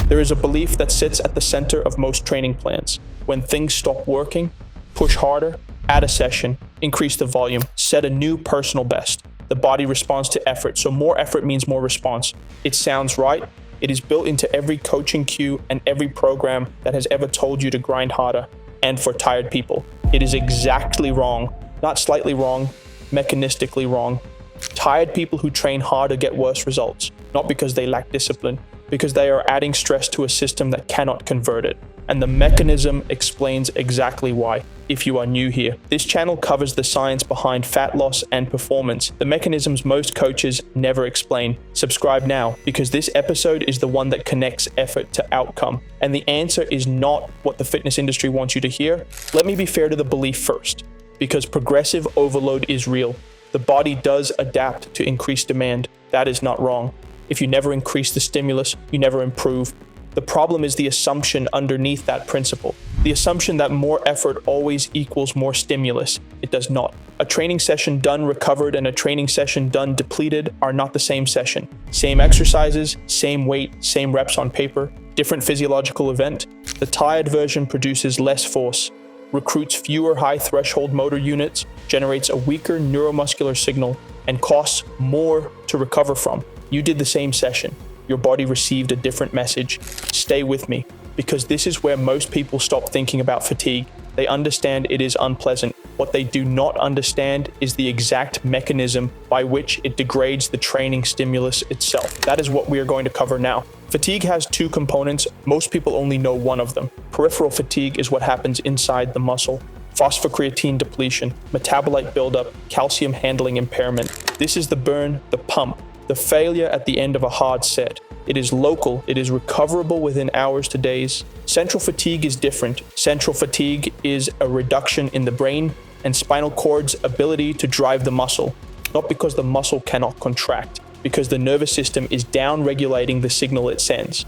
There is a belief that sits at the center of most training plans. When things stop working, push harder, add a session, increase the volume, set a new personal best. The body responds to effort, so more effort means more response. It sounds right. It is built into every coaching cue and every program that has ever told you to grind harder. And for tired people, it is exactly wrong, not slightly wrong, mechanistically wrong. Tired people who train harder get worse results, not because they lack discipline, because they are adding stress to a system that cannot convert it. And the mechanism explains exactly why. If you are new here, this channel covers the science behind fat loss and performance, the mechanisms most coaches never explain. Subscribe now, because this episode is the one that connects effort to outcome. And the answer is not what the fitness industry wants you to hear. Let me be fair to the belief first, because progressive overload is real. The body does adapt to increased demand. That is not wrong. If you never increase the stimulus, you never improve. The problem is the assumption underneath that principle. The assumption that more effort always equals more stimulus. It does not. A training session done recovered and a training session done depleted are not the same session. Same exercises, same weight, same reps on paper, different physiological event. The tired version produces less force, recruits fewer high threshold motor units, generates a weaker neuromuscular signal, and costs more to recover from. You did the same session. Your body received a different message. Stay with me, because this is where most people stop thinking about fatigue. They understand it is unpleasant. What they do not understand is the exact mechanism by which it degrades the training stimulus itself. That is what we are going to cover now. Fatigue has two components. Most people only know one of them. Peripheral fatigue is what happens inside the muscle. Phosphocreatine depletion, metabolite buildup, calcium handling impairment. This is the burn, the pump, the failure at the end of a hard set. It is local, it is recoverable within hours to days. Central fatigue is different. Central fatigue is a reduction in the brain and spinal cord's ability to drive the muscle, not because the muscle cannot contract, because the nervous system is down-regulating the signal it sends.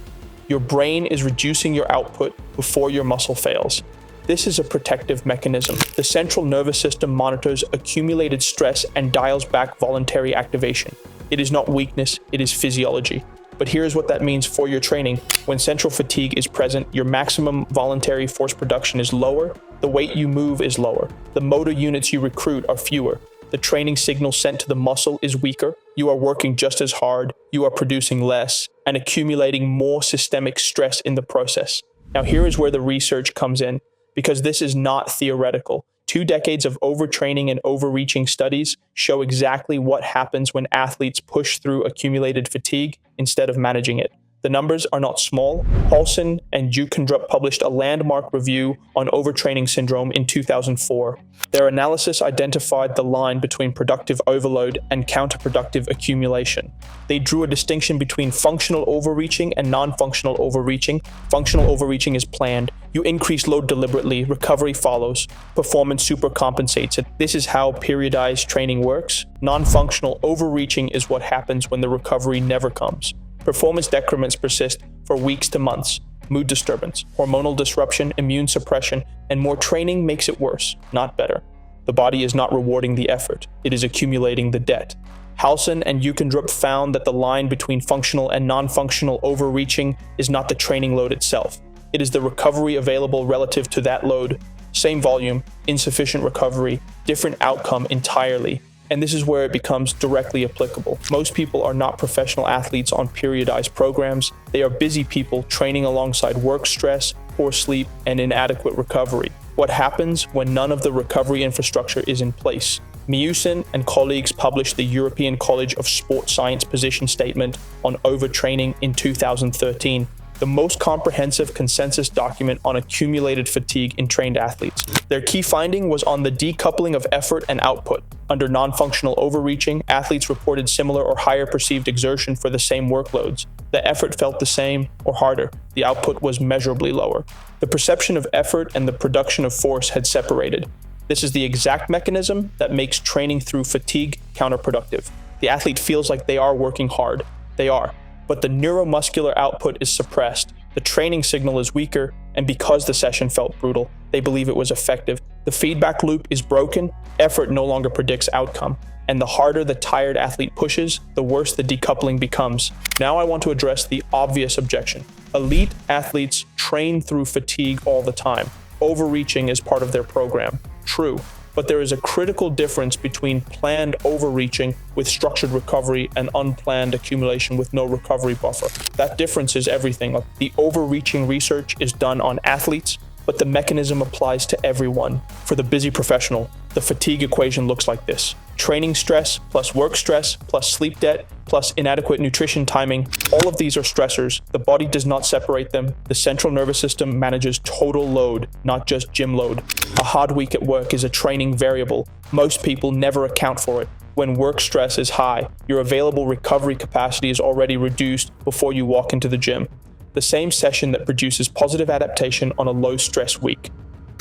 Your brain is reducing your output before your muscle fails. This is a protective mechanism. The central nervous system monitors accumulated stress and dials back voluntary activation. It is not weakness, it is physiology. But here's what that means for your training. When central fatigue is present, your maximum voluntary force production is lower, the weight you move is lower, the motor units you recruit are fewer, the training signal sent to the muscle is weaker, you are working just as hard, you are producing less, and accumulating more systemic stress in the process. Now here is where the research comes in, because this is not theoretical. 2 decades of overtraining and overreaching studies show exactly what happens when athletes push through accumulated fatigue instead of managing it. The numbers are not small. Halson and Jeukendrup published a landmark review on overtraining syndrome in 2004. Their analysis identified the line between productive overload and counterproductive accumulation. They drew a distinction between functional overreaching and non-functional overreaching. Functional overreaching is planned. You increase load deliberately, recovery follows, performance supercompensates it. This is how periodized training works. Non-functional overreaching is what happens when the recovery never comes. Performance decrements persist for weeks to months. Mood disturbance, hormonal disruption, immune suppression, and more training makes it worse, not better. The body is not rewarding the effort, it is accumulating the debt. Halson and Jeukendrup found that the line between functional and non-functional overreaching is not the training load itself. It is the recovery available relative to that load. Same volume, insufficient recovery, different outcome entirely. And this is where it becomes directly applicable. Most people are not professional athletes on periodized programs. They are busy people training alongside work stress, poor sleep, and inadequate recovery. What happens when none of the recovery infrastructure is in place? Meeusen and colleagues published the European College of Sport Science position statement on overtraining in 2013. The most comprehensive consensus document on accumulated fatigue in trained athletes. Their key finding was on the decoupling of effort and output. Under non-functional overreaching, athletes reported similar or higher perceived exertion for the same workloads. The effort felt the same or harder. The output was measurably lower. The perception of effort and the production of force had separated. This is the exact mechanism that makes training through fatigue counterproductive. The athlete feels like they are working hard. They are. But the neuromuscular output is suppressed, the training signal is weaker, and because the session felt brutal, they believe it was effective. The feedback loop is broken, effort no longer predicts outcome. And the harder the tired athlete pushes, the worse the decoupling becomes. Now I want to address the obvious objection. Elite athletes train through fatigue all the time. Overreaching is part of their program. True. But there is a critical difference between planned overreaching with structured recovery and unplanned accumulation with no recovery buffer. That difference is everything. The overreaching research is done on athletes, but the mechanism applies to everyone. For the busy professional, the fatigue equation looks like this. Training stress plus work stress plus sleep debt plus inadequate nutrition timing. All of these are stressors. The body does not separate them. The central nervous system manages total load, not just gym load. A hard week at work is a training variable. Most people never account for it. When work stress is high, your available recovery capacity is already reduced before you walk into the gym. The same session that produces positive adaptation on a low-stress week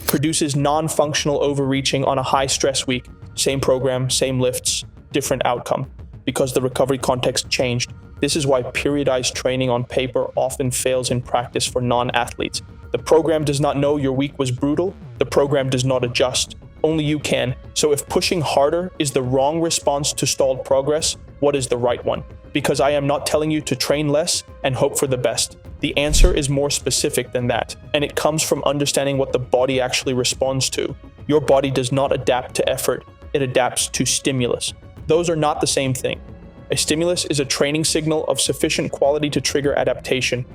produces non-functional overreaching on a high-stress week. Same program, same lifts, different outcome, because the recovery context changed. This is why periodized training on paper often fails in practice for non-athletes. The program does not know your week was brutal. The program does not adjust. Only you can. So if pushing harder is the wrong response to stalled progress, what is the right one? Because I am not telling you to train less and hope for the best. The answer is more specific than that, and it comes from understanding what the body actually responds to. Your body does not adapt to effort, it adapts to stimulus. Those are not the same thing. A stimulus is a training signal of sufficient quality to trigger adaptation.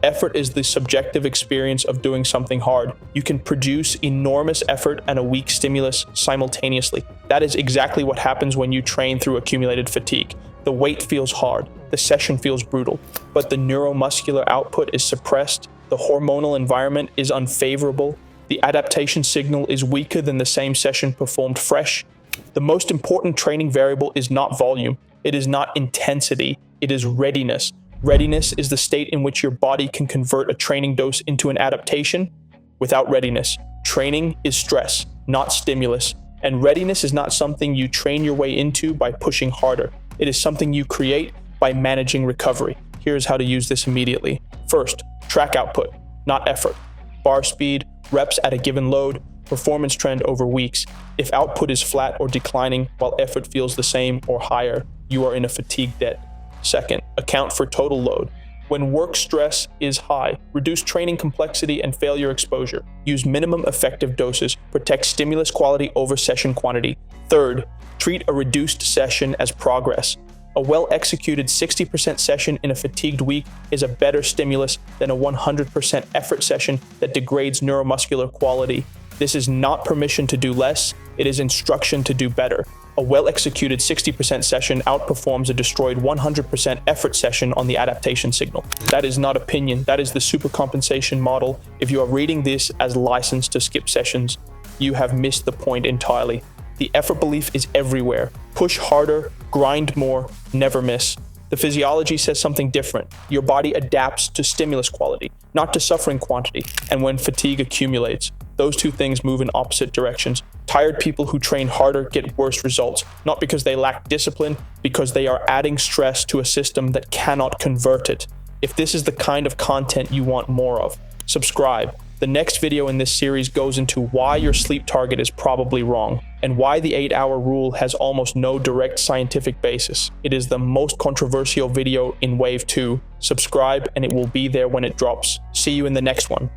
Effort is the subjective experience of doing something hard. You can produce enormous effort and a weak stimulus simultaneously. That is exactly what happens when you train through accumulated fatigue. The weight feels hard, the session feels brutal, but the neuromuscular output is suppressed, the hormonal environment is unfavorable, the adaptation signal is weaker than the same session performed fresh. The most important training variable is not volume, it is not intensity, it is readiness. Readiness is the state in which your body can convert a training dose into an adaptation. Without readiness, training is stress, not stimulus. And readiness is not something you train your way into by pushing harder. It is something you create by managing recovery. Here's how to use this immediately. First, track output, not effort. Bar speed, reps at a given load, performance trend over weeks. If output is flat or declining while effort feels the same or higher, you are in a fatigue debt. Second, account for total load. When work stress is high, reduce training complexity and failure exposure. Use minimum effective doses. Protect stimulus quality over session quantity. Third, treat a reduced session as progress. A well-executed 60% session in a fatigued week is a better stimulus than a 100% effort session that degrades neuromuscular quality. This is not permission to do less, it is instruction to do better. A well-executed 60% session outperforms a destroyed 100% effort session on the adaptation signal. That is not opinion, that is the supercompensation model. If you are reading this as license to skip sessions, you have missed the point entirely. The effort belief is everywhere. Push harder, grind more, never miss. The physiology says something different. Your body adapts to stimulus quality, not to suffering quantity. And when fatigue accumulates, those two things move in opposite directions. Tired people who train harder get worse results, not because they lack discipline, because they are adding stress to a system that cannot convert it. If this is the kind of content you want more of, subscribe. The next video in this series goes into why your sleep target is probably wrong, and why the 8-hour rule has almost no direct scientific basis. It is the most controversial video in Wave 2. Subscribe and it will be there when it drops. See you in the next one.